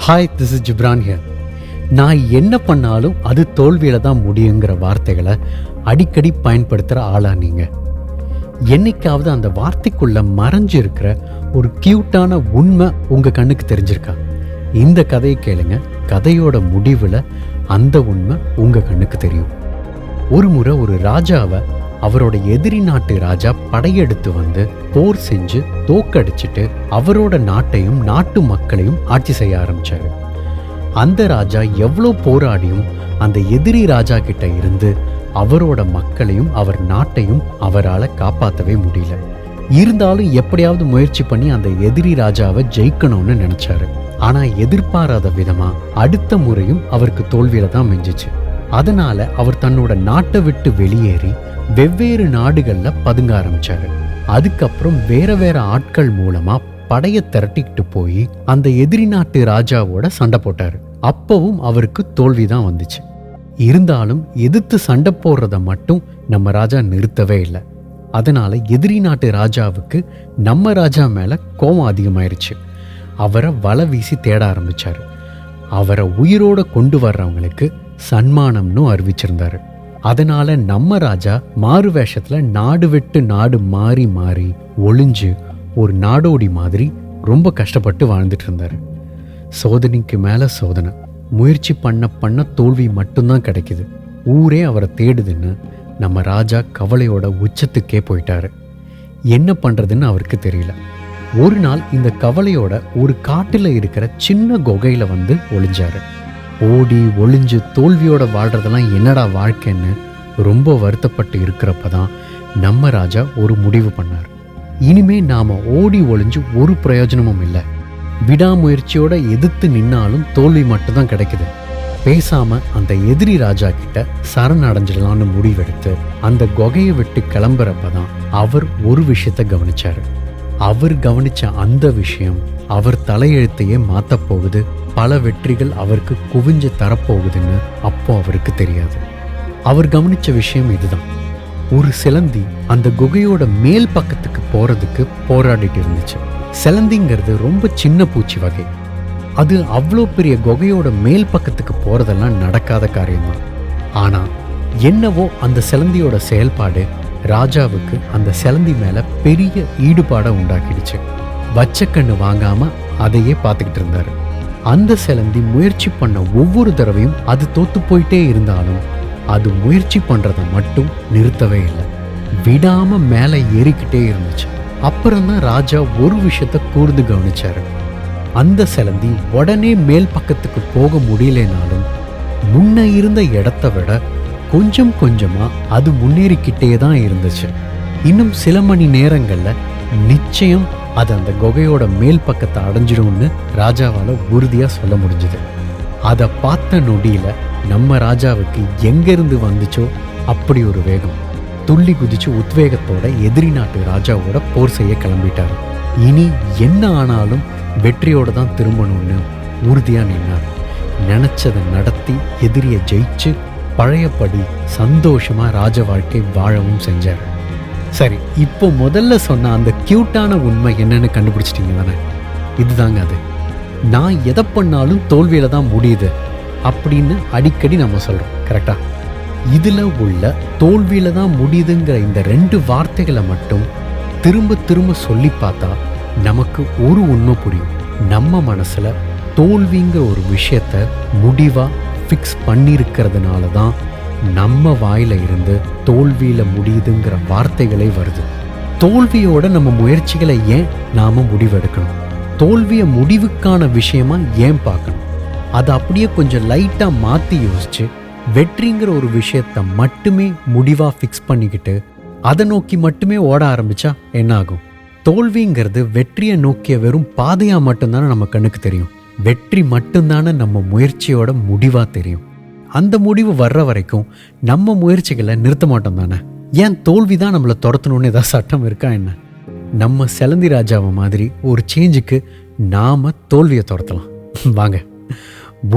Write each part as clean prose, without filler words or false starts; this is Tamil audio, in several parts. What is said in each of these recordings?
Hi, this is Ghibran here. நான் என்ன பண்ணாலும் அது தோல்வியில் தான் முடியுங்கிற வார்த்தைகளை அடிக்கடி பயன்படுத்துகிற ஆளா நீங்கள்? என்னைக்காவது அந்த வார்த்தைக்குள்ளே மறைஞ்சு இருக்கிற ஒரு க்யூட்டான உண்மை உங்கள் கண்ணுக்கு தெரிஞ்சிருக்கா? இந்த கதையை கேளுங்க. கதையோட முடிவில் அந்த உண்மை உங்கள் கண்ணுக்கு தெரியும். ஒரு முறை ஒரு ராஜாவை அவரோட எதிரி நாட்டு ராஜா படையெடுத்து வந்து போர் செஞ்சு தோக்கடிச்சிட்டு அவரோட நாட்டையும் நாட்டு மக்களையும் ஆட்சி செய்ய ஆரம்பிச்சாரு. அந்த ராஜா எவ்வளோ போராடியும் அந்த எதிரி ராஜா கிட்ட இருந்து அவரோட மக்களையும் அவர் நாட்டையும் அவரால் காப்பாற்றவே முடியல. இருந்தாலும் எப்படியாவது முயற்சி பண்ணி அந்த எதிரி ராஜாவை ஜெயிக்கணும்னு நினைச்சாரு. ஆனா எதிர்பாராத விதமா அடுத்த முறையும் அவருக்கு தோல்வியில தான் மிஞ்சிச்சு. அதனால அவர் தன்னோட நாட்டை விட்டு வெளியேறி வெவ்வேறு நாடுகள்ல பதுங்க ஆரம்பிச்சாரு. அதுக்கப்புறம் வேற வேற ஆட்கள் மூலமா படையை திரட்டிக்கிட்டு போய் அந்த எதிரி நாட்டு ராஜாவோட சண்டை போட்டாரு. அப்பவும் அவருக்கு தோல்விதான் வந்துச்சு. இருந்தாலும் எதிர்த்து சண்டை போடுறத மட்டும் நம்ம ராஜா நிறுத்தவே இல்லை. அதனால எதிரி நாட்டு ராஜாவுக்கு நம்ம ராஜா மேல கோபம் அதிகமாயிருச்சு. அவரை வலை வீசி தேட ஆரம்பிச்சாரு. அவரை உயிரோட கொண்டு வர்றவங்களுக்கு சன்மானம்னு அறிவிச்சிருந்தாரு. அதனால நம்ம ராஜா மாறு வேஷத்துல நாடு விட்டு நாடு மாறி மாறி ஒளிஞ்சு ஒரு நாடோடி மாதிரி ரொம்ப கஷ்டப்பட்டு வாழ்ந்துட்டு இருந்தாரு. சோதனைக்கு மேல சோதனை, முயற்சி பண்ண தோல்வி மட்டும்தான் கிடைக்குது. ஊரே அவரை தேடுதுன்னு நம்ம ராஜா கவலையோட உச்சத்துக்கே போயிட்டாரு. என்ன பண்றதுன்னு அவருக்கு தெரியல. ஒரு நாள் இந்த கவலையோட ஒரு காட்டுல இருக்கிற சின்ன குகையில வந்து ஒளிஞ்சாரு. ஓடி ஒளிஞ்சு தோல்வியோட வாழ்றதெல்லாம் என்னடா வாழ்க்கைன்னு ரொம்ப வருத்தப்பட்டு இருக்கிறப்பதான் நம்ம ராஜா ஒரு முடிவு பண்ணார். இனிமே நாம ஓடி ஒளிஞ்சு ஒரு பிரயோஜனமும் இல்லை. விடாமுயற்சியோட எதிர்த்து நின்னாலும் தோல்வி மட்டும்தான் கிடைக்குது. பேசாம அந்த எதிரி ராஜா கிட்ட சரணடைஞ்சிடலான்னு முடிவெடுத்து அந்த குகையை விட்டு கிளம்புறப்பதான் அவர் ஒரு விஷயத்த கவனிச்சாரு. அவர் கவனிச்ச அந்த விஷயம் அவர் தலையெழுத்தையே மாத்த போகுது. பல வெற்றிகள் அவருக்கு குவிஞ்சு தரப்போகுதுன்னு அப்போ அவருக்கு தெரியாது. அவர் கவனிச்ச விஷயம் இதுதான். ஒரு சிலந்தி அந்த குகையோட மேல் பக்கத்துக்கு போறதுக்கு போராடிட்டு இருந்துச்சு. சிலந்திங்கிறது ரொம்ப சின்ன பூச்சி வகை. அது அவ்வளோ பெரிய குகையோட மேல் பக்கத்துக்கு போறதெல்லாம் நடக்காத காரியம்தான். ஆனா என்னவோ அந்த சிலந்தியோட செயல்பாடு ராஜாவுக்கு அந்த சிலந்தி மேல பெரிய ஈடுபாடை உண்டாக்கிடுச்சு. வச்சக்கண்ணு வாங்காம அதையே பார்த்துக்கிட்டு இருந்தாரு. அந்த சிலந்தி முயற்சி பண்ண ஒவ்வொரு தடவையும் அது தோத்து போயிட்டே இருந்தாலும் அது முயற்சி பண்றதை மட்டும் நிறுத்தவே இல்லை. விடாம மேல ஏறிக்கிட்டே இருந்துச்சு. அப்புறம்தான் ராஜா ஒரு விஷயத்த கூர்ந்து கவனிச்சாரு. அந்த சிலந்தி உடனே மேல் பக்கத்துக்கு போக முடியலனாலும் முன்ன இருந்த இடத்த விட கொஞ்சம் கொஞ்சமா அது முன்னேறிக்கிட்டே தான் இருந்துச்சு. இன்னும் சில மணி நேரங்கள்ல நிச்சயம் அது அந்த குகையோட மேல் பக்கத்தை அடைஞ்சிடும்னு ராஜாவால உறுதியா சொல்ல முடிஞ்சது. அதை பார்த்த நொடியில நம்ம ராஜாவுக்கு எங்கிருந்து வந்துச்சோ அப்படி ஒரு வேகம். துள்ளி குதிச்சு உத்வேகத்தோட எதிரி நாட்டு ராஜாவோட போர் செய்ய கிளம்பிட்டாரு. இனி என்ன ஆனாலும் வெற்றியோட தான் திரும்பணும்னு உறுதியா நின்னார். நினைச்சதை நடத்தி எதிரியை ஜெயிச்சு பழையபடி சந்தோஷமா ராஜ வாழ்க்கை வாழவும் செஞ்சார். சரி, இப்போ முதல்ல சொன்ன அந்த கியூட்டான உண்மை என்னன்னு கண்டுபிடிச்சிட்டீங்க தானே? இதுதாங்க அது. நான் எதை பண்ணாலும் தோல்வியில தான் முடியுது அப்படின்னு அடிக்கடி நம்ம சொல்றோம், கரெக்டா? இதுல உள்ள தோல்வியில தான் முடியுதுங்கிற இந்த 2 வார்த்தைகளை மட்டும் திரும்ப திரும்ப சொல்லி பார்த்தா நமக்கு ஒரு உண்மை புரியும். நம்ம மனசுல தோல்விங்கிற ஒரு விஷயத்த முடிவா ஃபிக்ஸ் பண்ணியிருக்கிறதுனால தான் நம்ம வாயில இருந்து தோல்வியில முடியுதுங்கிற வார்த்தைகளே வருது. தோல்வியோட நம்ம முயற்சிகளை ஏன் நாம முடிவெடுக்கணும்? தோல்வியை முடிவுக்கான விஷயமா ஏன் பார்க்கணும்? அதை அப்படியே கொஞ்சம் லைட்டா மாத்தி யோசிச்சு வெற்றிங்கிற ஒரு விஷயத்த மட்டுமே முடிவா ஃபிக்ஸ் பண்ணிக்கிட்டு அதை நோக்கி மட்டுமே ஓட ஆரம்பிச்சா என்ன ஆகும்? தோல்விங்கிறது வெற்றியை நோக்கிய வெறும் பாதையா மட்டும்தானே நம்ம கண்ணுக்கு தெரியும். வெற்றி மட்டும்தானே நம்ம முயற்சியோட முடிவா தெரியும். அந்த முடிவு வர்ற வரைக்கும் நம்ம முயற்சிகளை நிறுத்த மாட்டோம் தானே? ஏன் தோல்விதான் நம்மளை துரத்தணும்னு ஏதாவது சட்டம் இருக்கா என்ன? நம்ம சிலந்தி ராஜாவை மாதிரி ஒரு சேஞ்சுக்கு நாம தோல்வியை துரத்தலாம். வாங்க,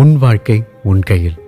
உன் வாழ்க்கை உன் கையில்.